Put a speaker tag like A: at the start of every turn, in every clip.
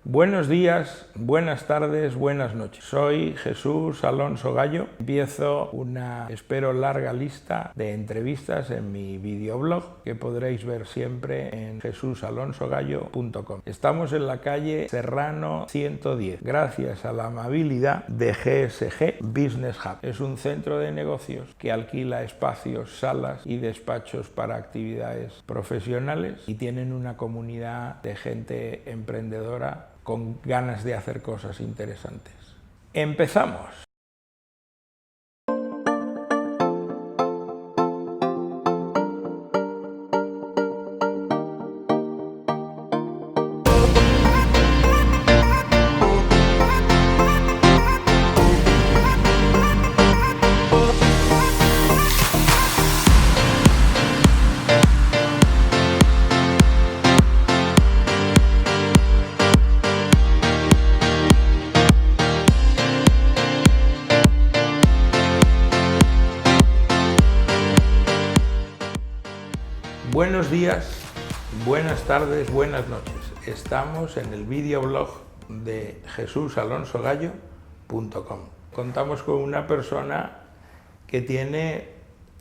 A: Buenos días, buenas tardes, buenas noches. Soy Jesús Alonso Gallo. Empiezo una, espero, larga lista de entrevistas en mi videoblog que podréis ver siempre en jesusalonsogallo.com. Estamos en la calle Serrano 110, gracias a la amabilidad de GSG Business Hub. Es un centro de negocios que alquila espacios, salas y despachos para actividades profesionales y tienen una comunidad de gente emprendedora con ganas de hacer cosas interesantes. ¡Empezamos! Buenos días, buenas tardes, buenas noches. Estamos en el videoblog de jesusalonsogallo.com. Contamos con una persona que tiene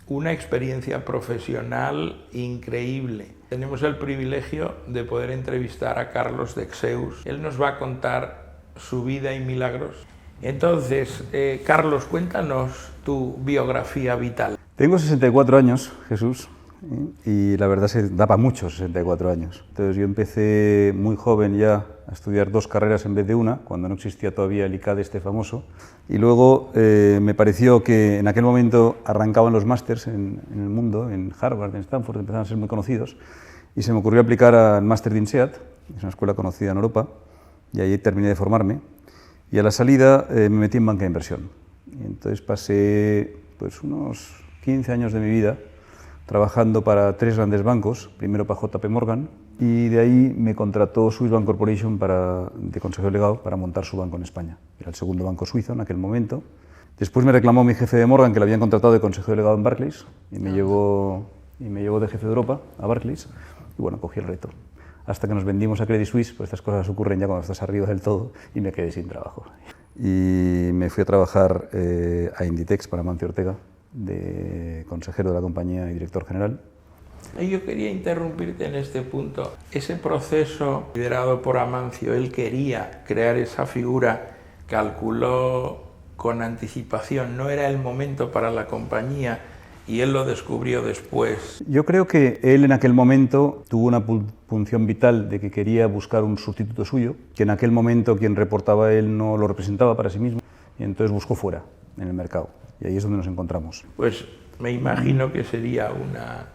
A: una experiencia profesional increíble. Tenemos el privilegio de poder entrevistar a Carlos Dexeus. Él nos va a contar su vida y milagros. Entonces, Carlos, cuéntanos tu biografía vital.
B: Tengo 64 años, Jesús. Y la verdad se da para mucho 64 años. Entonces yo empecé muy joven ya a estudiar 2 carreras en vez de una, cuando no existía todavía el ICADE este famoso. Y luego me pareció que en aquel momento arrancaban los másters en el mundo, en Harvard, en Stanford, empezaban a ser muy conocidos. Y se me ocurrió aplicar al máster de INSEAD, que es una escuela conocida en Europa, y ahí terminé de formarme. Y a la salida me metí en banca de inversión. Y entonces pasé pues, unos 15 años de mi vida trabajando para 3 grandes bancos, primero para JP Morgan, y de ahí me contrató Swiss Bank Corporation de consejero delegado para montar su banco en España. Era el segundo banco suizo en aquel momento. Después me reclamó mi jefe de Morgan, que le habían contratado de consejero delegado en Barclays, y me llevó de jefe de Europa a Barclays, y bueno, cogí el reto. Hasta que nos vendimos a Credit Suisse, pues estas cosas ocurren ya cuando estás arriba del todo, y me quedé sin trabajo. Y me fui a trabajar a Inditex para Amancio Ortega, de consejero de la compañía y director general.
A: Yo quería interrumpirte en este punto. Ese proceso liderado por Amancio, él quería crear esa figura, calculó con anticipación, no era el momento para la compañía y él lo descubrió después.
B: Yo creo que él en aquel momento tuvo una punción vital de que quería buscar un sustituto suyo, que en aquel momento quien reportaba a él no lo representaba para sí mismo, y entonces buscó fuera, en el mercado. Y ahí es donde nos encontramos.
A: Pues me imagino que sería una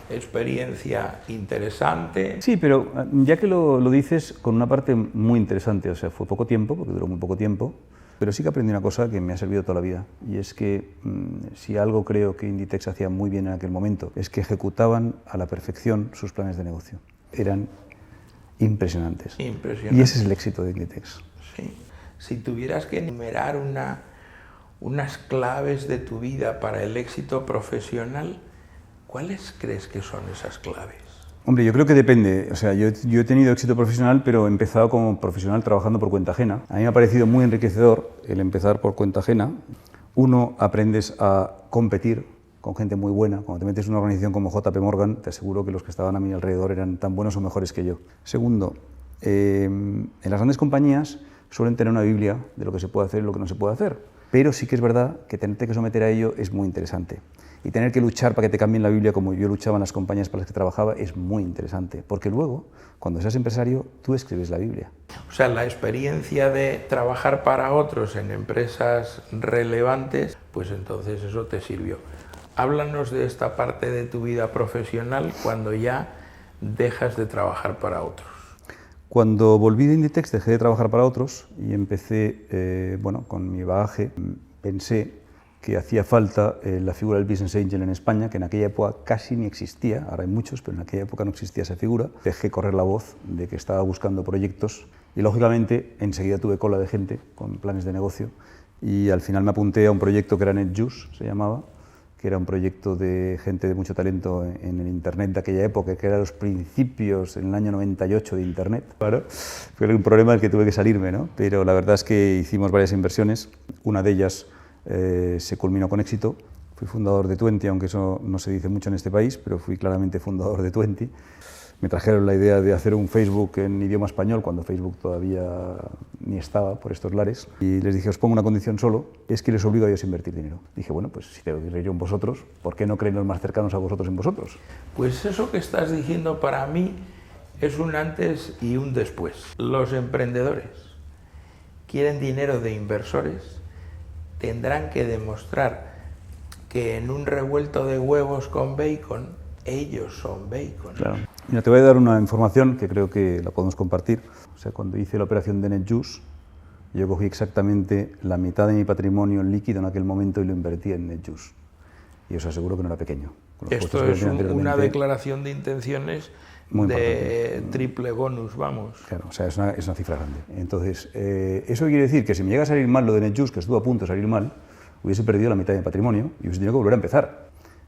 A: experiencia interesante.
B: Sí, pero ya que lo dices, con una parte muy interesante, o sea, fue poco tiempo, porque duró muy poco tiempo, pero sí que aprendí una cosa que me ha servido toda la vida, y es que si algo creo que Inditex hacía muy bien en aquel momento, es que ejecutaban a la perfección sus planes de negocio. Eran impresionantes.
A: Impresionante.
B: Y ese es el éxito de Inditex.
A: Sí. Si tuvieras que enumerar unas claves de tu vida para el éxito profesional, ¿cuáles crees que son esas claves?
B: Hombre, yo creo que depende. O sea, yo he tenido éxito profesional, pero he empezado como profesional trabajando por cuenta ajena. A mí me ha parecido muy enriquecedor el empezar por cuenta ajena. Uno, aprendes a competir con gente muy buena. Cuando te metes en una organización como JP Morgan, te aseguro que los que estaban a mi alrededor eran tan buenos o mejores que yo. Segundo, en las grandes compañías suelen tener una biblia de lo que se puede hacer y lo que no se puede hacer. Pero sí que es verdad que tenerte que someter a ello es muy interesante. Y tener que luchar para que te cambien la Biblia como yo luchaba en las compañías para las que trabajaba es muy interesante. Porque luego, cuando seas empresario, tú escribes la Biblia.
A: O sea, la experiencia de trabajar para otros en empresas relevantes, pues entonces eso te sirvió. Háblanos de esta parte de tu vida profesional cuando ya dejas de trabajar para otros.
B: Cuando volví de Inditex dejé de trabajar para otros y empecé, con mi bagaje, pensé que hacía falta la figura del Business Angel en España, que en aquella época casi ni existía, ahora hay muchos, pero en aquella época no existía esa figura. Dejé correr la voz de que estaba buscando proyectos y lógicamente enseguida tuve cola de gente con planes de negocio y al final me apunté a un proyecto que era NetJuice, se llamaba, que era un proyecto de gente de mucho talento en el Internet de aquella época, que eran los principios, en el año 98, de Internet. Claro, fue un problema del que tuve que salirme, ¿no? Pero la verdad es que hicimos varias inversiones, una de ellas se culminó con éxito. Fui fundador de Twenty, aunque eso no se dice mucho en este país, pero fui claramente fundador de Twenty. Me trajeron la idea de hacer un Facebook en idioma español, cuando Facebook todavía ni estaba por estos lares, y les dije, os pongo una condición solo, es que les obligo a ellos a invertir dinero. Dije, bueno, pues si tengo que creer yo en vosotros, ¿por qué no creen los más cercanos a vosotros en vosotros?
A: Pues eso que estás diciendo para mí es un antes y un después. Los emprendedores quieren dinero de inversores, tendrán que demostrar que en un revuelto de huevos con bacon, ellos son bacon.
B: Claro. Mira, te voy a dar una información que creo que la podemos compartir. O sea, cuando hice la operación de NetJuice, yo cogí exactamente la mitad de mi patrimonio en líquido en aquel momento y lo invertí en NetJuice. Y os aseguro que no era pequeño.
A: Esto es una declaración de intenciones de triple bonus, vamos.
B: Claro, o sea, es una cifra grande. Entonces, eso quiere decir que si me llega a salir mal lo de NetJuice, que estuvo a punto de salir mal, hubiese perdido la mitad de mi patrimonio y hubiese tenido que volver a empezar.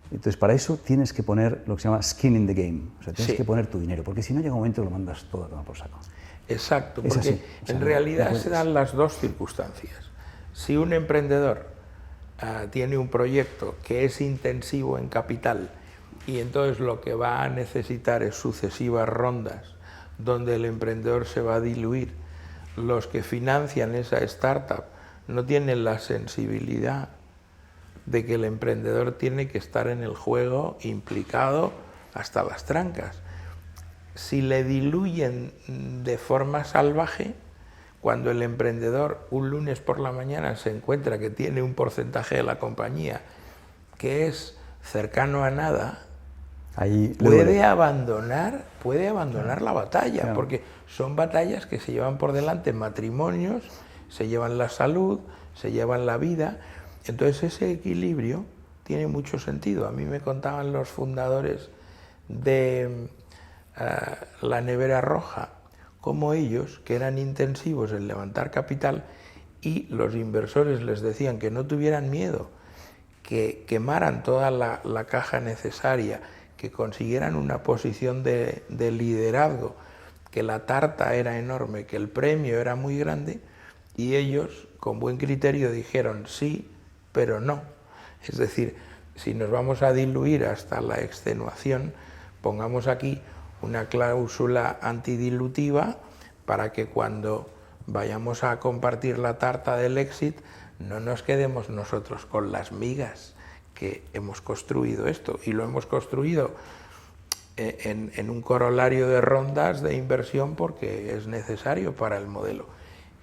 B: Entonces, para eso tienes que poner lo que se llama skin in the game, o sea, tienes que poner tu dinero, porque si no llega un momento que lo mandas todo a tomar por saco.
A: Exacto, porque en realidad se dan las dos circunstancias. Si un emprendedor tiene un proyecto que es intensivo en capital y entonces lo que va a necesitar es sucesivas rondas donde el emprendedor se va a diluir, los que financian esa startup no tienen la sensibilidad de que el emprendedor tiene que estar en el juego implicado hasta las trancas. Si le diluyen de forma salvaje, cuando el emprendedor un lunes por la mañana se encuentra que tiene un porcentaje de la compañía que es cercano a nada, puede abandonar la batalla, claro, porque son batallas que se llevan por delante matrimonios, se llevan la salud, se llevan la vida. Entonces ese equilibrio tiene mucho sentido. A mí me contaban los fundadores de la Nevera Roja, como ellos, que eran intensivos en levantar capital, y los inversores les decían que no tuvieran miedo, que quemaran toda la caja necesaria, que consiguieran una posición de liderazgo, que la tarta era enorme, que el premio era muy grande, y ellos, con buen criterio, dijeron sí, pero no. Es decir, si nos vamos a diluir hasta la extenuación, pongamos aquí una cláusula antidilutiva para que cuando vayamos a compartir la tarta del éxito no nos quedemos nosotros con las migas, que hemos construido esto, y lo hemos construido en un corolario de rondas de inversión porque es necesario para el modelo.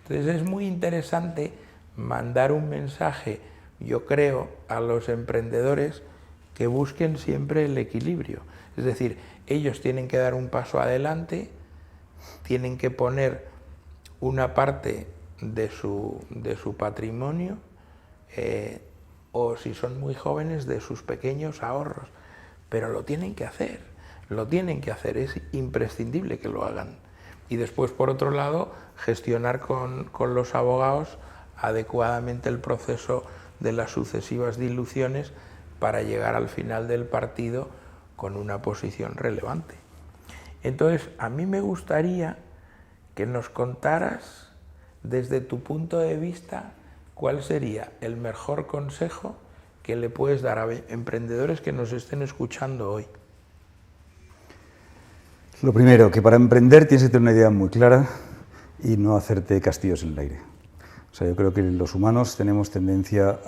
A: Entonces es muy interesante mandar un mensaje, yo creo, a los emprendedores que busquen siempre el equilibrio. Es decir, ellos tienen que dar un paso adelante, tienen que poner una parte de su patrimonio, o si son muy jóvenes, de sus pequeños ahorros, pero lo tienen que hacer, es imprescindible que lo hagan. Y después, por otro lado, gestionar con los abogados adecuadamente el proceso de las sucesivas diluciones para llegar al final del partido con una posición relevante. Entonces, a mí me gustaría que nos contaras, desde tu punto de vista, cuál sería el mejor consejo que le puedes dar a emprendedores que nos estén escuchando hoy.
B: Lo primero, que para emprender tienes que tener una idea muy clara y no hacerte castillos en el aire. O sea, yo creo que los humanos tenemos tendencia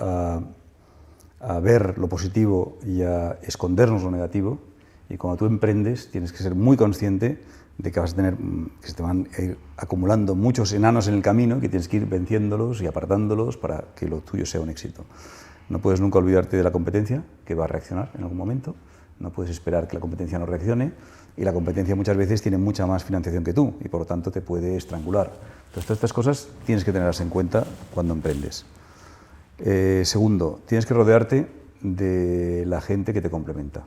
B: a ver lo positivo y a escondernos lo negativo, y cuando tú emprendes tienes que ser muy consciente de que vas a tener, que se te van a ir acumulando muchos enanos en el camino, que tienes que ir venciéndolos y apartándolos para que lo tuyo sea un éxito. No puedes nunca olvidarte de la competencia, que va a reaccionar en algún momento, no puedes esperar que la competencia no reaccione, y la competencia muchas veces tiene mucha más financiación que tú y por lo tanto te puede estrangular. Entonces, todas estas cosas tienes que tenerlas en cuenta cuando emprendes. Segundo, tienes que rodearte de la gente que te complementa.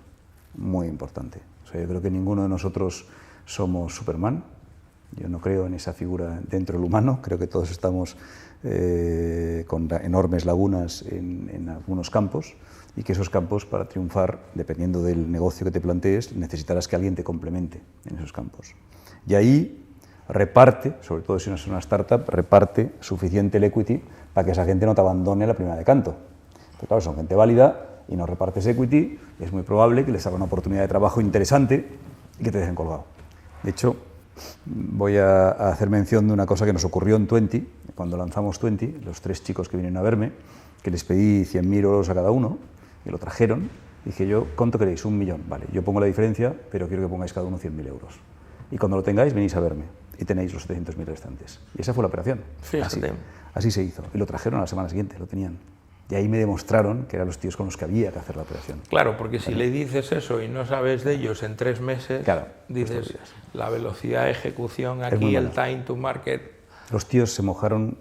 B: Muy importante. O sea, yo creo que ninguno de nosotros somos Superman. Yo no creo en esa figura dentro del humano. Creo que todos estamos con enormes lagunas en algunos campos y que esos campos, para triunfar, dependiendo del negocio que te plantees, necesitarás que alguien te complemente en esos campos. Y ahí reparte, sobre todo si no es una startup, reparte suficiente el equity para que esa gente no te abandone a la primera de canto. Pero claro, son gente válida y no repartes equity, es muy probable que les haga una oportunidad de trabajo interesante y que te dejen colgado. De hecho, voy a hacer mención de una cosa que nos ocurrió en Twenty, cuando lanzamos Twenty, los 3 chicos que vinieron a verme, que les pedí 100.000 euros a cada uno, y lo trajeron. Dije yo, ¿cuánto queréis? 1 millón. Vale, yo pongo la diferencia, pero quiero que pongáis cada uno 100.000 euros. Y cuando lo tengáis, venís a verme y tenéis los 700.000 restantes. Y esa fue la operación. Así se hizo. Y lo trajeron a la semana siguiente, lo tenían. Y ahí me demostraron que eran los tíos con los que había que hacer la operación.
A: Claro, porque si le dices eso y no sabes de ellos en 3 meses, claro, dices, la velocidad de ejecución aquí, el time to market...
B: Los tíos se mojaron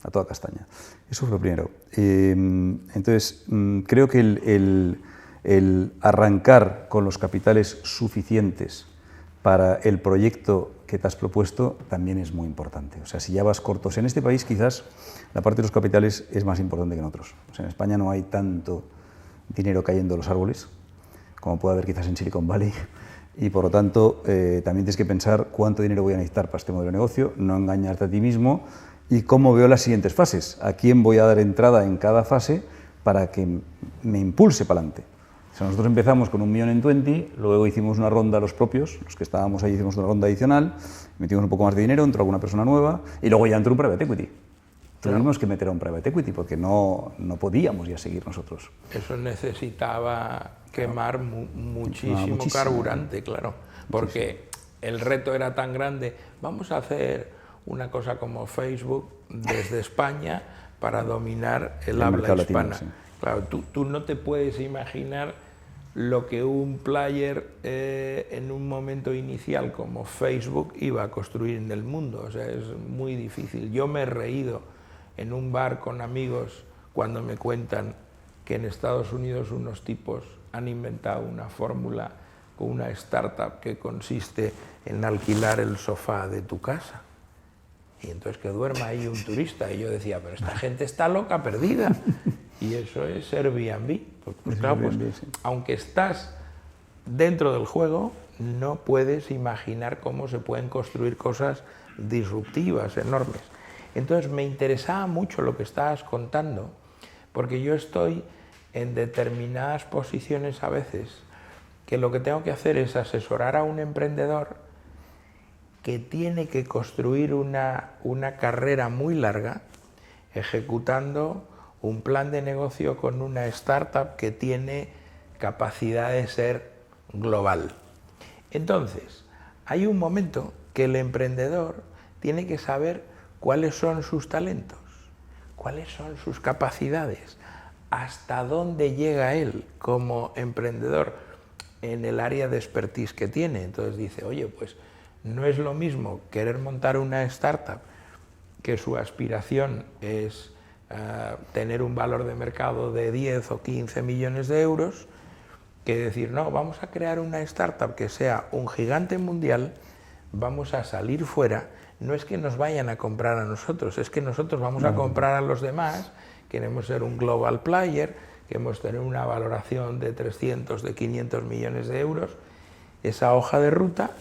B: a toda castaña. Eso fue lo primero. Entonces, creo que el arrancar con los capitales suficientes para el proyecto que te has propuesto también es muy importante. O sea, si ya vas cortos, en este país quizás la parte de los capitales es más importante que en otros. O sea, en España no hay tanto dinero cayendo de los árboles como puede haber quizás en Silicon Valley, y por lo tanto también tienes que pensar cuánto dinero voy a necesitar para este modelo de negocio, no engañarte a ti mismo, y cómo veo las siguientes fases, a quién voy a dar entrada en cada fase para que me impulse para adelante. O sea, nosotros empezamos con 1 millón en Twenty, luego hicimos una ronda los propios, los que estábamos ahí hicimos una ronda adicional, metimos un poco más de dinero, entró alguna persona nueva, y luego ya entró un private equity. Tuvimos que meter a un private equity porque no podíamos ya seguir nosotros.
A: Eso necesitaba quemar muchísimo carburante, claro, porque el reto era tan grande. Vamos a hacer una cosa como Facebook desde España para dominar el habla hispana.
B: Latino, sí.
A: Claro, tú no te puedes imaginar lo que un player en un momento inicial como Facebook iba a construir en el mundo. O sea, es muy difícil. Yo me he reído en un bar con amigos cuando me cuentan que en Estados Unidos unos tipos han inventado una fórmula con una startup que consiste en alquilar el sofá de tu casa. Y entonces que duerma ahí un turista. Y yo decía, pero esta gente está loca, perdida. Y eso es Airbnb. Pues claro, pues, aunque estás dentro del juego, no puedes imaginar cómo se pueden construir cosas disruptivas, enormes. Entonces me interesaba mucho lo que estabas contando, porque yo estoy en determinadas posiciones a veces que lo que tengo que hacer es asesorar a un emprendedor que tiene que construir una carrera muy larga ejecutando un plan de negocio con una startup que tiene capacidad de ser global. Entonces, hay un momento que el emprendedor tiene que saber cuáles son sus talentos, cuáles son sus capacidades, hasta dónde llega él como emprendedor en el área de expertise que tiene. Entonces dice, oye, pues no es lo mismo querer montar una startup que su aspiración es tener un valor de mercado de 10 o 15 millones de euros, que decir, no, vamos a crear una startup que sea un gigante mundial, vamos a salir fuera, no es que nos vayan a comprar a nosotros, es que nosotros vamos a comprar a los demás, queremos ser un global player, queremos tener una valoración de 300, de 500 millones de euros. Esa hoja de ruta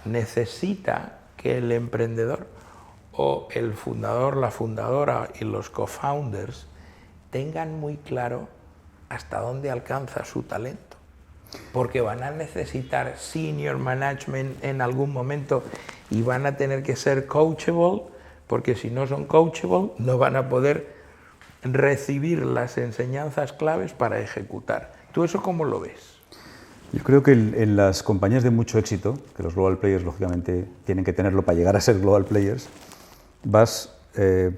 A: necesita que el emprendedor o el fundador, la fundadora y los co-founders tengan muy claro hasta dónde alcanza su talento, porque van a necesitar senior management en algún momento y van a tener que ser coachable, porque si no son coachable no van a poder recibir las enseñanzas claves para ejecutar. ¿Tú eso cómo lo ves?
B: Yo creo que en las compañías de mucho éxito, que los global players lógicamente tienen que tenerlo para llegar a ser global players, vas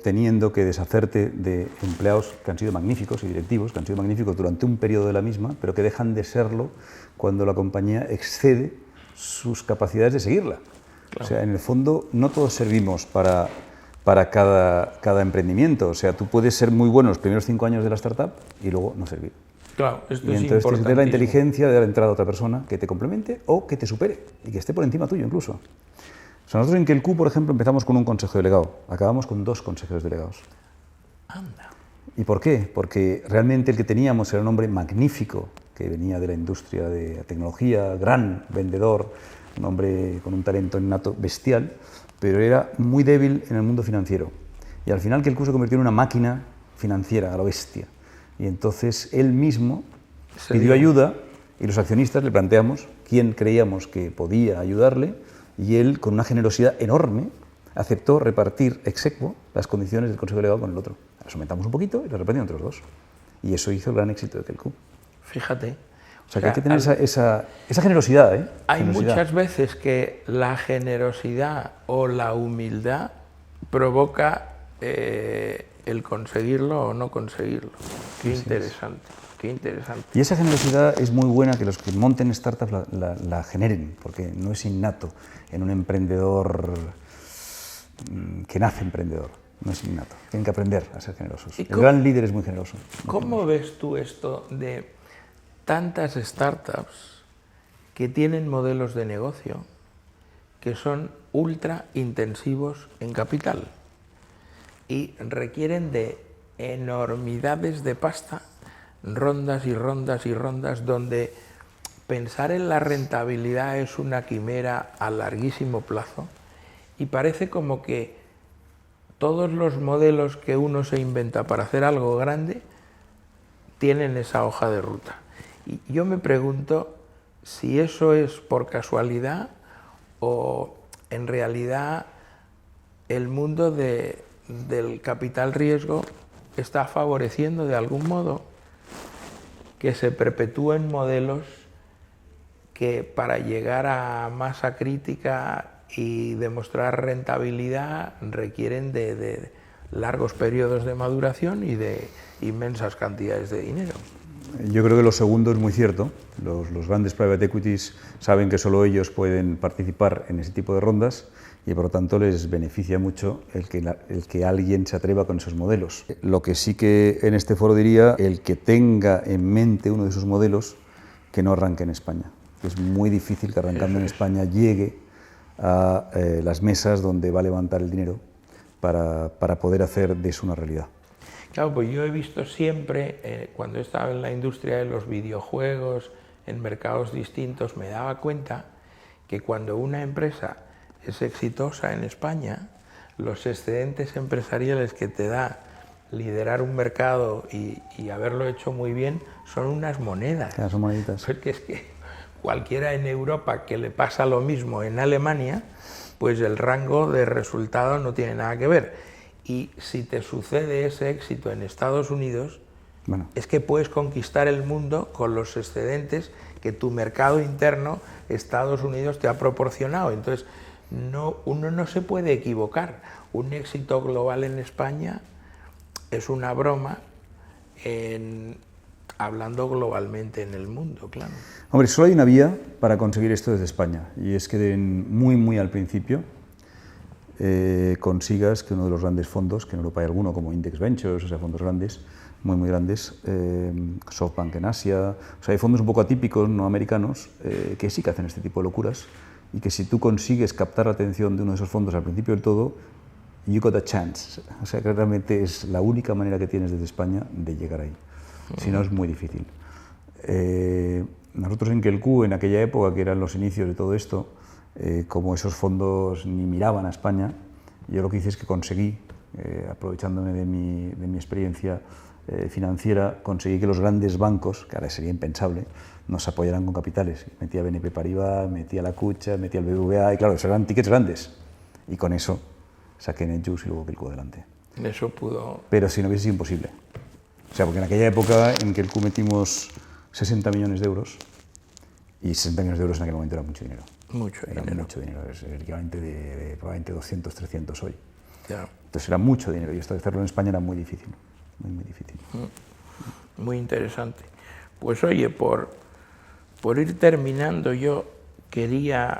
B: teniendo que deshacerte de empleados que han sido magníficos y directivos, que han sido magníficos durante un periodo de la misma, pero que dejan de serlo cuando la compañía excede sus capacidades de seguirla. Claro. O sea, en el fondo no todos servimos para cada emprendimiento. O sea, tú puedes ser muy bueno los primeros 5 años de la startup y luego no servir.
A: Claro, esto
B: y
A: es
B: entonces tienes que tener la inteligencia de dar entrada a otra persona que te complemente o que te supere y que esté por encima tuyo incluso. O sea, nosotros en Kelku, por ejemplo, empezamos con un consejo delegado, acabamos con 2 consejeros delegados.
A: Anda.
B: ¿Y por qué? Porque realmente el que teníamos era un hombre magnífico, que venía de la industria de la tecnología, gran vendedor, un hombre con un talento innato bestial, pero era muy débil en el mundo financiero. Y al final Kelkú se convirtió en una máquina financiera a lo bestia. Y entonces él mismo pidió ayuda y los accionistas le planteamos quién creíamos que podía ayudarle y él, con una generosidad enorme, aceptó repartir ex aequo las condiciones del Consejo Delegado con el otro. Las aumentamos un poquito y las repartimos entre los dos. Y eso hizo el gran éxito de Kelkú.
A: Fíjate.
B: O sea, que hay que tener esa generosidad, ¿eh?
A: Hay
B: generosidad.
A: muchas veces que la generosidad o la humildad provoca el conseguirlo o no conseguirlo. Qué interesante, qué interesante.
B: Y esa generosidad es muy buena que los que monten startups la generen, porque no es innato en un emprendedor que nace emprendedor. No es innato. Tienen que aprender a ser generosos. El gran líder es muy generoso.
A: ¿Cómo ves tú esto de tantas startups que tienen modelos de negocio que son ultra intensivos en capital y requieren de enormidades de pasta, rondas y rondas y rondas, donde pensar en la rentabilidad es una quimera a larguísimo plazo y parece como que todos los modelos que uno se inventa para hacer algo grande tienen esa hoja de ruta? Y yo me pregunto si eso es por casualidad o en realidad el mundo del capital riesgo está favoreciendo de algún modo que se perpetúen modelos que para llegar a masa crítica y demostrar rentabilidad requieren de largos periodos de maduración y de inmensas cantidades de dinero.
B: Yo creo que lo segundo es muy cierto. Los grandes private equities saben que solo ellos pueden participar en ese tipo de rondas y por lo tanto les beneficia mucho el que alguien se atreva con esos modelos. Lo que sí que en este foro diría, el que tenga en mente uno de esos modelos, que no arranque en España. Es muy difícil que arrancando en España llegue a las mesas donde va a levantar el dinero para poder hacer de eso una realidad.
A: Claro, pues yo he visto siempre, cuando he estado en la industria de los videojuegos, en mercados distintos, me daba cuenta que cuando una empresa es exitosa en España, los excedentes empresariales que te da liderar un mercado y haberlo hecho muy bien son unas monedas.
B: Claro, son moneditas.
A: Porque es que cualquiera en Europa que le pasa lo mismo en Alemania, pues el rango de resultado no tiene nada que ver. Y si te sucede ese éxito en Estados Unidos, bueno, es que puedes conquistar el mundo con los excedentes que tu mercado interno, Estados Unidos, te ha proporcionado. Entonces, uno no se puede equivocar. Un éxito global en España es una broma hablando globalmente en el mundo, claro.
B: Hombre, solo hay una vía para conseguir esto desde España, y es que muy al principio consigas que uno de los grandes fondos, que en Europa hay alguno como Index Ventures, o sea, fondos grandes, muy grandes, SoftBank en Asia, o sea, hay fondos un poco atípicos, no americanos, que sí que hacen este tipo de locuras, y que si tú consigues captar la atención de uno de esos fondos al principio del todo, you got a chance. O sea, que realmente es la única manera que tienes desde España de llegar ahí. Si no, es muy difícil. Nosotros en Kelkú, en aquella época, que eran los inicios de todo esto, como esos fondos ni miraban a España, yo lo que hice es que conseguí, aprovechándome de mi experiencia financiera, conseguí que los grandes bancos, que ahora sería impensable, nos apoyaran con capitales. Metía BNP Paribas, metía la Cucha, metía el BBVA, y claro, esos eran tickets grandes. Y con eso saqué NetJuice y luego Kelkú adelante.
A: Eso pudo...
B: Pero si no hubiese sido imposible. O sea, porque en aquella época en Kelkú metimos 60 millones de euros, y 60 millones de euros en aquel momento era mucho dinero.
A: Mucho dinero,
B: es el equivalente de probablemente 200, 300 hoy.
A: Claro.
B: Entonces era mucho dinero y esto de hacerlo en España era muy difícil, muy difícil.
A: Muy interesante. Pues oye, por ir terminando, yo quería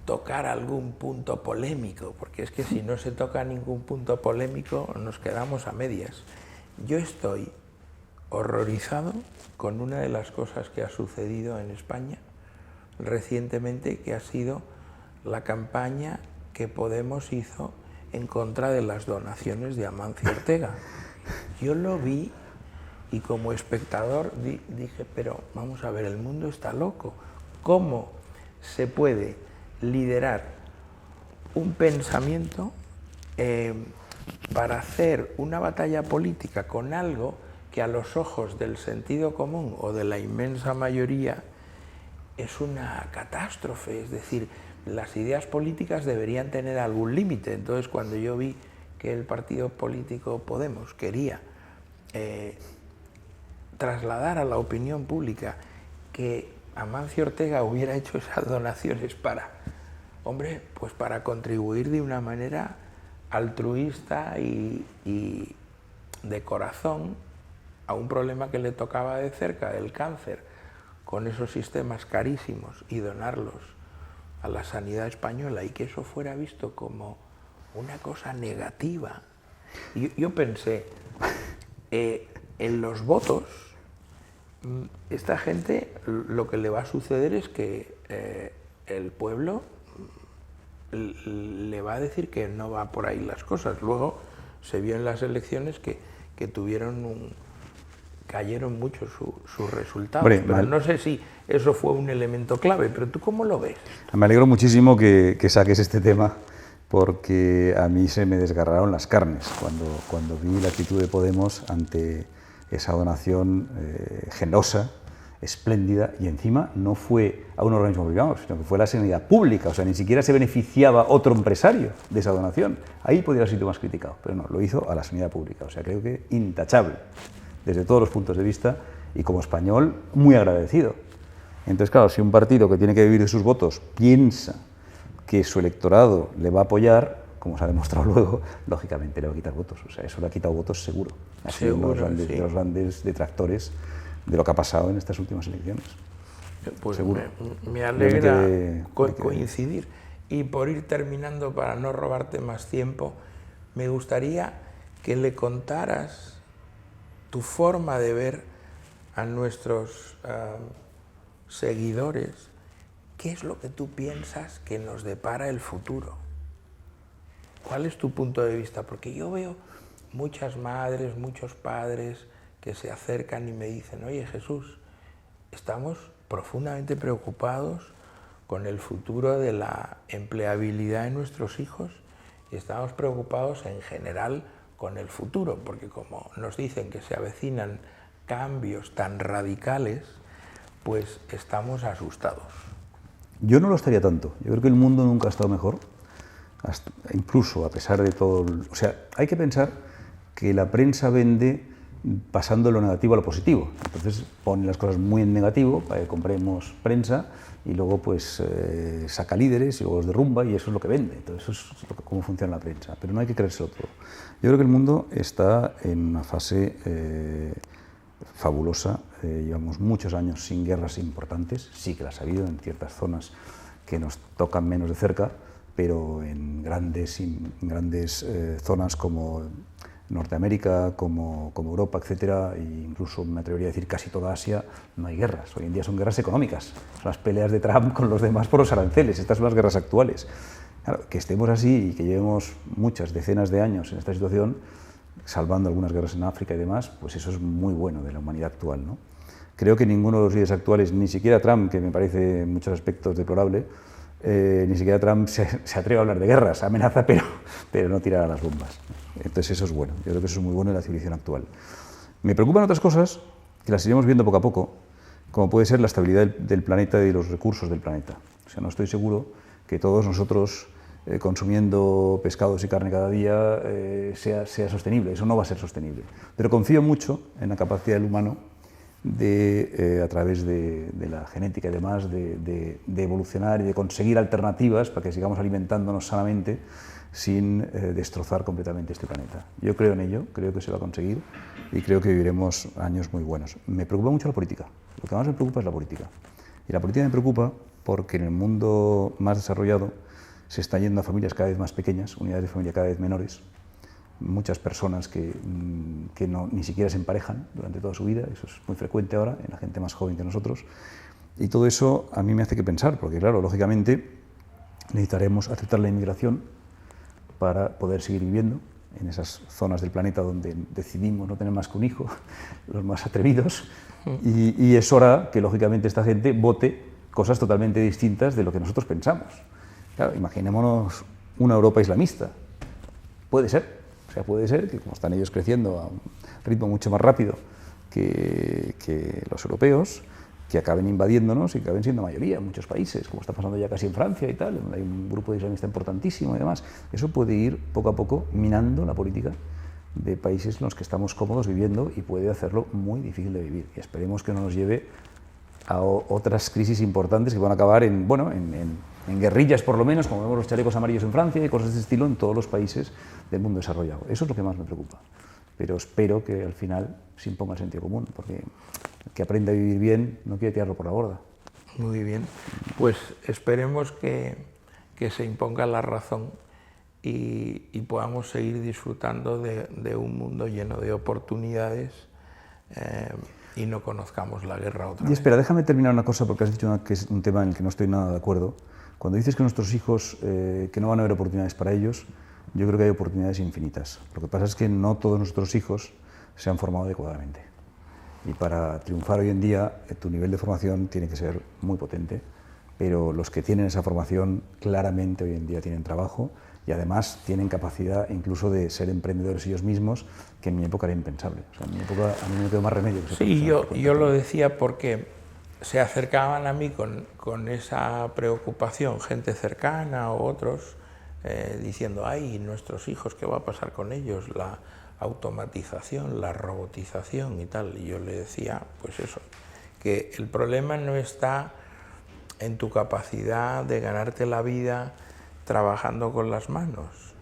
A: tocar algún punto polémico, porque es que si no se toca ningún punto polémico nos quedamos a medias. Yo estoy horrorizado con una de las cosas que ha sucedido en España recientemente, que ha sido la campaña que Podemos hizo en contra de las donaciones de Amancio Ortega. yo lo vi y como espectador dije, pero vamos a ver, el mundo está loco. ¿Cómo se puede liderar un pensamiento para hacer una batalla política con algo que a los ojos del sentido común o de la inmensa mayoría es una catástrofe? Es decir, las ideas políticas deberían tener algún límite. Entonces, cuando yo vi que el partido político Podemos quería trasladar a la opinión pública que Amancio Ortega hubiera hecho esas donaciones para, hombre, pues para contribuir de una manera altruista y de corazón a un problema que le tocaba de cerca, el cáncer, con esos sistemas carísimos, y donarlos a la sanidad española, y que eso fuera visto como una cosa negativa. Yo pensé, en los votos, esta gente lo que le va a suceder es que el pueblo le va a decir que no va por ahí las cosas. Luego se vio en las elecciones que cayeron mucho sus resultados. Hombre, pero no sé si eso fue un elemento clave, pero ¿tú cómo lo ves?
B: Me alegro muchísimo que saques este tema, porque a mí se me desgarraron las carnes cuando vi la actitud de Podemos ante esa donación generosa, espléndida, y encima no fue a un organismo privado, sino que fue a la sanidad pública. O sea, ni siquiera se beneficiaba otro empresario de esa donación. Ahí podría haber sido más criticado, pero no, lo hizo a la sanidad pública. O sea, creo que intachable desde todos los puntos de vista, y como español muy agradecido. Entonces, claro, si un partido que tiene que vivir de sus votos piensa que su electorado le va a apoyar, como se ha demostrado luego, lógicamente le va a quitar votos. O sea, eso le ha quitado votos seguro. Ha sido uno de los grandes detractores de lo que ha pasado en estas últimas elecciones.
A: Pues
B: seguro.
A: Me alegra coincidir. Y por ir terminando, para no robarte más tiempo, me gustaría que le contaras tu forma de ver a nuestros seguidores. ¿Qué es lo que tú piensas que nos depara el futuro? ¿Cuál es tu punto de vista? Porque yo veo muchas madres, muchos padres que se acercan y me dicen, oye Jesús, estamos profundamente preocupados con el futuro de la empleabilidad de nuestros hijos, y estamos preocupados en general con el futuro, porque como nos dicen que se avecinan cambios tan radicales, pues estamos asustados.
B: Yo no lo estaría tanto. Yo creo que el mundo nunca ha estado mejor, incluso a pesar de todo. O sea, hay que pensar que la prensa vende pasando lo negativo a lo positivo. Entonces pone las cosas muy en negativo para que compremos prensa, y luego pues saca líderes y luego los derrumba, y eso es lo que vende. Entonces eso es cómo funciona la prensa, pero no hay que creérselo todo. Yo creo que el mundo está en una fase fabulosa. Llevamos muchos años sin guerras importantes, sí que las ha habido en ciertas zonas que nos tocan menos de cerca, pero en grandes zonas como Norteamérica, como Europa, etcétera, e incluso me atrevería a decir casi toda Asia, no hay guerras. Hoy en día son guerras económicas, son las peleas de Trump con los demás por los aranceles. Estas son las guerras actuales. Claro, que estemos así y que llevemos muchas decenas de años en esta situación, salvando algunas guerras en África y demás, pues eso es muy bueno de la humanidad actual, ¿no? Creo que ninguno de los líderes actuales, ni siquiera Trump, que me parece en muchos aspectos deplorable, ni siquiera Trump se atreve a hablar de guerras, amenaza, pero no tirará las bombas. Entonces eso es bueno, yo creo que eso es muy bueno en la civilización actual. Me preocupan otras cosas que las iremos viendo poco a poco, como puede ser la estabilidad del planeta y los recursos del planeta. O sea, no estoy seguro que todos nosotros consumiendo pescados y carne cada día sea sostenible. Eso no va a ser sostenible. Pero confío mucho en la capacidad del humano a través de la genética y demás, de evolucionar y de conseguir alternativas para que sigamos alimentándonos sanamente sin destrozar completamente este planeta. Yo creo en ello, creo que se va a conseguir y creo que viviremos años muy buenos. Me preocupa mucho la política. Lo que más me preocupa es la política. Y la política me preocupa porque en el mundo más desarrollado se está yendo a familias cada vez más pequeñas, unidades de familia cada vez menores, muchas personas que ni siquiera se emparejan durante toda su vida. Eso es muy frecuente ahora en la gente más joven que nosotros, y todo eso a mí me hace que pensar, porque claro, lógicamente necesitaremos aceptar la inmigración para poder seguir viviendo, en esas zonas del planeta donde decidimos no tener más que un hijo, los más atrevidos, y es hora que lógicamente esta gente vote cosas totalmente distintas de lo que nosotros pensamos. Claro, imaginémonos una Europa islamista. Puede ser, o sea, puede ser que como están ellos creciendo a un ritmo mucho más rápido que los europeos, que acaben invadiéndonos y que acaben siendo mayoría en muchos países, como está pasando ya casi en Francia y tal, donde hay un grupo de islamistas importantísimo y demás. Eso puede ir poco a poco minando la política de países en los que estamos cómodos viviendo y puede hacerlo muy difícil de vivir. Y esperemos que no nos lleve a otras crisis importantes que van a acabar en guerrillas, por lo menos, como vemos los chalecos amarillos en Francia y cosas de ese estilo en todos los países del mundo desarrollado. Eso es lo que más me preocupa. Pero espero que al final se imponga el sentido común, porque el que aprende a vivir bien no quiere tirarlo por la borda.
A: Muy bien, pues esperemos que se imponga la razón y podamos seguir disfrutando de un mundo lleno de oportunidades y no conozcamos la guerra otra vez.
B: Y espera, déjame terminar una cosa, porque has dicho que es un tema en el que no estoy nada de acuerdo. Cuando dices que nuestros hijos, que no van a haber oportunidades para ellos, yo creo que hay oportunidades infinitas. Lo que pasa es que no todos nuestros hijos se han formado adecuadamente. Y para triunfar hoy en día, tu nivel de formación tiene que ser muy potente, pero los que tienen esa formación claramente hoy en día tienen trabajo y además tienen capacidad incluso de ser emprendedores ellos mismos, que en mi época era impensable. O sea, en mi época a mí no me quedó más remedio que
A: Sí, yo lo decía porque se acercaban a mí con esa preocupación, gente cercana o otros, diciendo, ay, nuestros hijos, ¿qué va a pasar con ellos? La automatización, la robotización y tal. Y yo le decía, pues eso, que el problema no está en tu capacidad de ganarte la vida trabajando con las manos.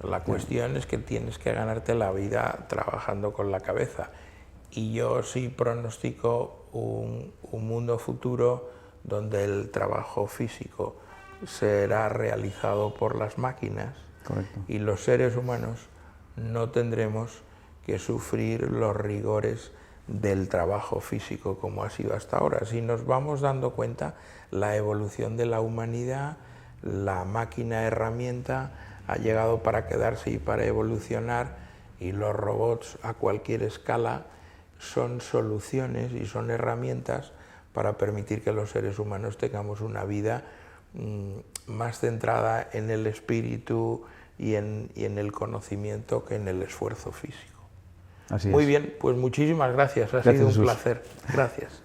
A: La cuestión es que tienes que ganarte la vida trabajando con la cabeza. Y yo sí pronostico un mundo futuro donde el trabajo físico será realizado por las máquinas.
B: Correcto.
A: Y los seres humanos no tendremos que sufrir los rigores del trabajo físico como ha sido hasta ahora. Si nos vamos dando cuenta, la evolución de la humanidad, la máquina herramienta ha llegado para quedarse y para evolucionar, y los robots a cualquier escala son soluciones y son herramientas para permitir que los seres humanos tengamos una vida más centrada en el espíritu y en el conocimiento que en el esfuerzo físico.
B: Así
A: Muy
B: es.
A: bien, pues muchísimas gracias, ha sido un placer. Gracias.